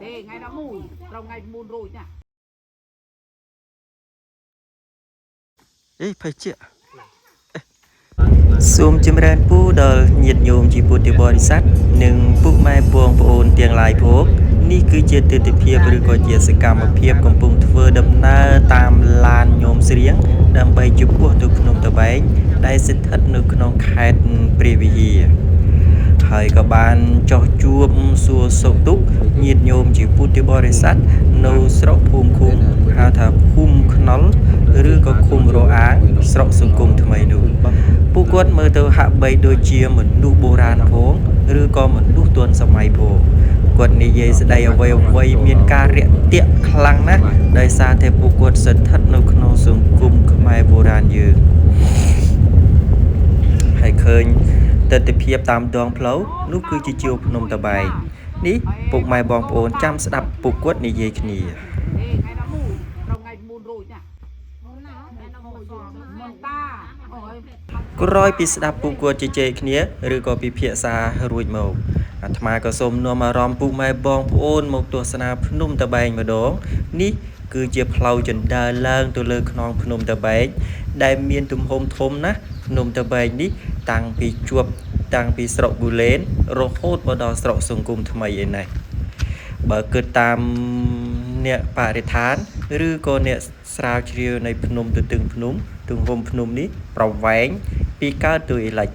Đây ngày đó mùi trong ngày mùi rồi nha phải chưa Sum chim ren pu đờ nhiệt nhôm chỉ bút bò đi sát nâng pu mai buông ôn tiền lại phốนี่คือเจตติเพียบหรือก็เจตกรรมเพียบកំពុងធ្វើដំណើរតាមឡានញោមស្រៀងដើម្បីជំពោះទៅភ្នំតបែងដែលស្ថិតនៅក្នុងខេត្តព្រះវិហារហើយក៏បានចោះជួបសួរសុខទុក្ខញាតិញោមជាពុទ្ធបរិស័ទនៅស្រុកភូមិឃុំហៅថាភូមិខ្នុលឬក៏ឃុំរអាងស្រុកសង្គមថ្មីនោះពួកគាត់មើលទៅហាក់បីដូចជាមនុស្សបុរាណផងឬក៏មនុស្សទាន់សម័យផងគាត់និយាយស្ដីអ្វីមានការរាក់ទាក់ខ្លាំងណាស់ដោយសារតែពួកគាត់ស្ថិតនៅក្នុងសង្គមខ្មែរបុរាណយើងហើយឃើញទស្សនវិជ្ជាតាមដងផ្លូវនោះគឺជាជួរភ្នំតបែងនេះពុកម៉ែបងប្អូនចាំស្ដាប់ពួកគាត់និយាយគ្នាក្រោយពីស្ដាប់ពួកគាត់ជជែកគ្នាឬក៏ពិភាក្សារួចមកអាត្មាក៏សូមនាំអារម្មណ៍ពុកម៉ែបងប្អូនមកទស្សនាភ្នំតបែងម្ដងនេះគឺជាផ្លូវជណ្ដើរឡើងទៅលើខ្នងភ្នំតបែងដែលមានទំហំធំណាស់ភ្នំតបែងនេះតាំងពីស្រុកគូលែនរហូតមកដល់ស្រុកសង្គមថ្មីឯណេះបើគិតតាមអ្នកបរិស្ថានឬក៏អ្នកស្រាវជ្រាវនៃភ្នំទទឹងភ្នំទំហំភ្នំនេះប្រវែងពីកើតទៅឥឡូវ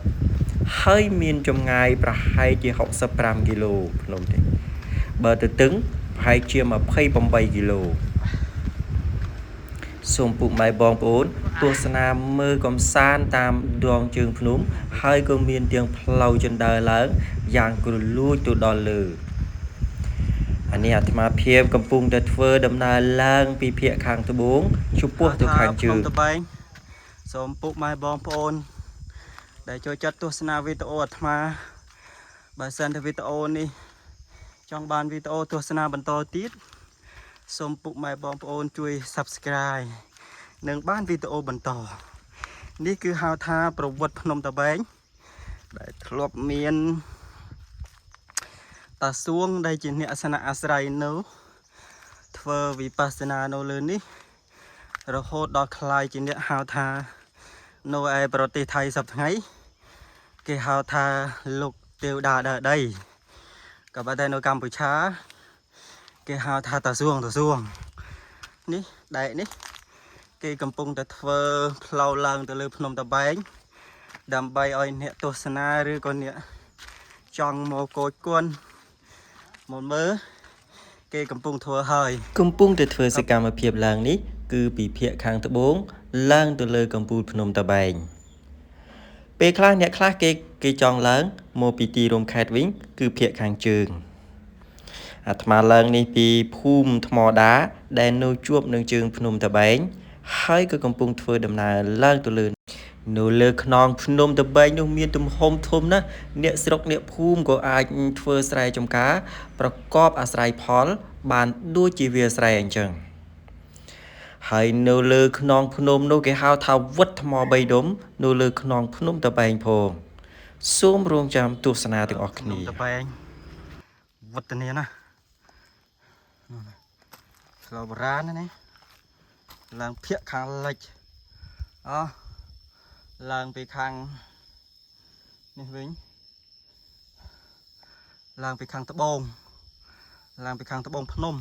ហើយមានចម្ងាយប្រហែលជា65គីឡូភ្នំនេះបើទទឹងប្រហែលជា28គីឡូសូមពុកម៉ែបងប្អូនទស្សនាមើលកំសាន្តតាមដងជើងភ្នំហើយក៏មានទាំងផ្លូវជណ្ដើរឡើងយ៉ាងគ្រលួចទៅដល់លើអានេះអាត្មាភាពកំពុងតែធ្វើដំណើរឡើងពីភាគខាងត្បូងឆ្ពោះទៅខាងជើងសូមពុកម៉ែបងប្អូនដែលចូលចិត្តទស្សនាវីដេអូអាត្មាបើសិនតែវីដេអូនេះចង់បានវីដេអូទស្សនាបន្តទៀតសូមពុកម៉ែបងប្អូនជួយ Subscribe និងបានវីដេអូបន្តនេះគឺហៅថាប្រវត្តិភ្នំតបែងដែលធ្លាប់មានតាសួងដែលជាអ្នកអាសនៈអាស្រ័យនៅធ្វើវិបស្សនានៅលើនេះរហូតដល់ខ្លាយជាអ្នកហៅថានៅឯប្រទេសថៃសប្តាហ៍ថ្ងៃគេហៅថាលោកទេវតាដើរដីក៏ប៉ុន្តែនៅកម្ពុជាគេហៅថាតាសួងនេះដែកនេះគេកំពុងតែធ្វើផ្លូវឡើងទៅលើភ្នំតបែងដើម្បីឲ្យអ្នកទស្សនាឬក៏អ្នកចង់មកគយគន់មកមើលគេកំពុងធ្វើហើយកំពុងតែធ្វើសកម្មភាពឡើងនេះគឺពីភាគខាងត្បូងឡើងទៅលើកំពូលភ្នំតបែងពេលខ្លះអ្នកខ្លះគេចង់ឡើងមកពីទីរួមខេត្តវិញគឺភាគខាងជើងអាត្មាឡើងនេះពីភូមិថ្មដាដែលនៅជួបនឹងជើងភ្នំតបែងហើយក៏កំពុងធ្វើដំណើរឡើងទៅលើនៅលើខ្នងភ្នំតបែងនោះមានទំហំធំណាស់អ្នកស្រុកអ្នកភូមិក៏អាចធ្វើស្រែចម្ការប្រកបអាស្រ័យផលបានដូចជាវាស្រែអញ្ចឹងហើយនៅលើខ្នងភ្នំនោះគេហៅថាវត្តថ្មបីដុំនៅលើខ្នងភ្នំតបែងផងសូមរងចាំទស្សនាទាំងអស់គ្នាភ្នំតបែងវត្តនេះណាផ្លូវបុរាណនេះឡើងភាគខាងលិចឡើងពីខាងនេះវិញឡើងពីខាងត្បូងឡើងពីខាងត្បូងភ្នំ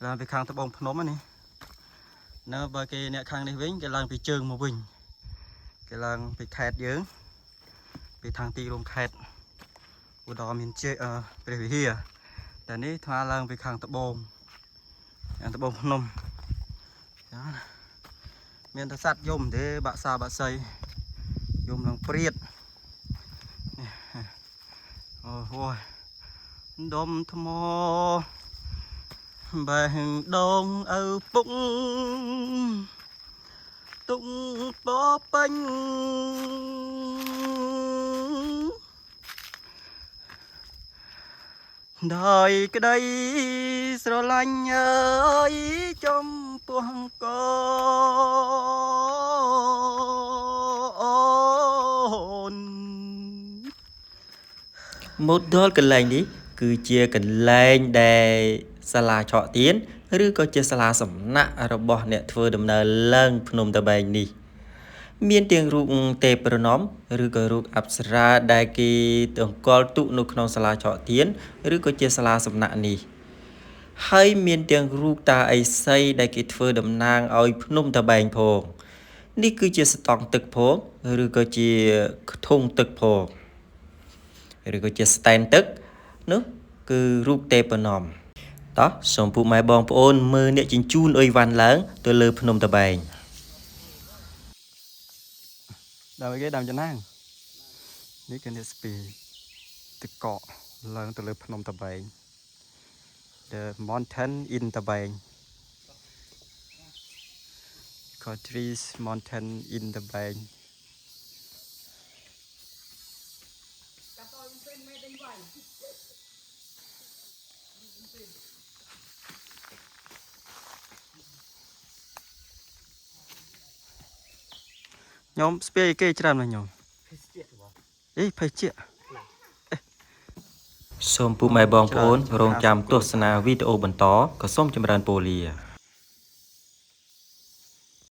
ឡើងពីខាងត្បូងភ្នំនេះនៅបើគេអ្នកខាងនេះវិញគេឡើងពីជើងមកវិញគេឡើងពីខេត្តយើងពីทางទីរួមខេត្តឧត្តរមានជ័យព្រះវិហារតែនេះថ្មឡើងពីខាងត្បូងភ្នំចាមានតែសัตว์យំទេបាក់សាបាក់សៃយំឡើងព្រាតអូយដុំថ្មបែងដងឪពុកទុកពពេញដោយក្តីស្រឡាញ់អើយចំពោះកូនមកដល់កន្លែងនេះ គឺជាកន្លែងដែលសាលាឆក់ទៀនឬក៏ជាសាលាសំណាក់របស់អ្នកធ្វើដំណើរឡើងភ្នំតាបែងនេះមានទាំងរូបទេពប្រណម្យឬក៏រូបអប្សរាដែលគេតម្កល់ទុកនៅក្នុងសាលាឆក់ទៀនឬក៏ជាសាលាសំណាក់នេះហើយមានទាំងរូបតាឥសីដែលគេធ្វើតំណាងឲ្យភ្នំតាបែងផងនេះគឺជាស្តង់ទឹកផងឬក៏ជាខ្ទង់ទឹកផងឬក៏ជាស្តែនទឹកនោះគឺរូបទេពប្រណម្យតោះសូមពុកម៉ែបងប្អូនមើលអ្នកជញ្ជូនអុយវ៉ាន់ឡើងទៅលើភ្នំតាបែងដល់គេដាំចំណាំងនេះគឺអ្នកស្ពីទឹកកកឡើងទៅលើភ្នំតាបែង The mountain in តាបែង Country's mountain in តាបែងខ្ញុំស្ពាយគេច្រើនណាស់ខ្ញុំអេភេសជ្ជៈសូមពុកម៉ែបងប្អូនរងចាំទស្សនាវីដេអូបន្តក៏សូមចម្រើនពរលា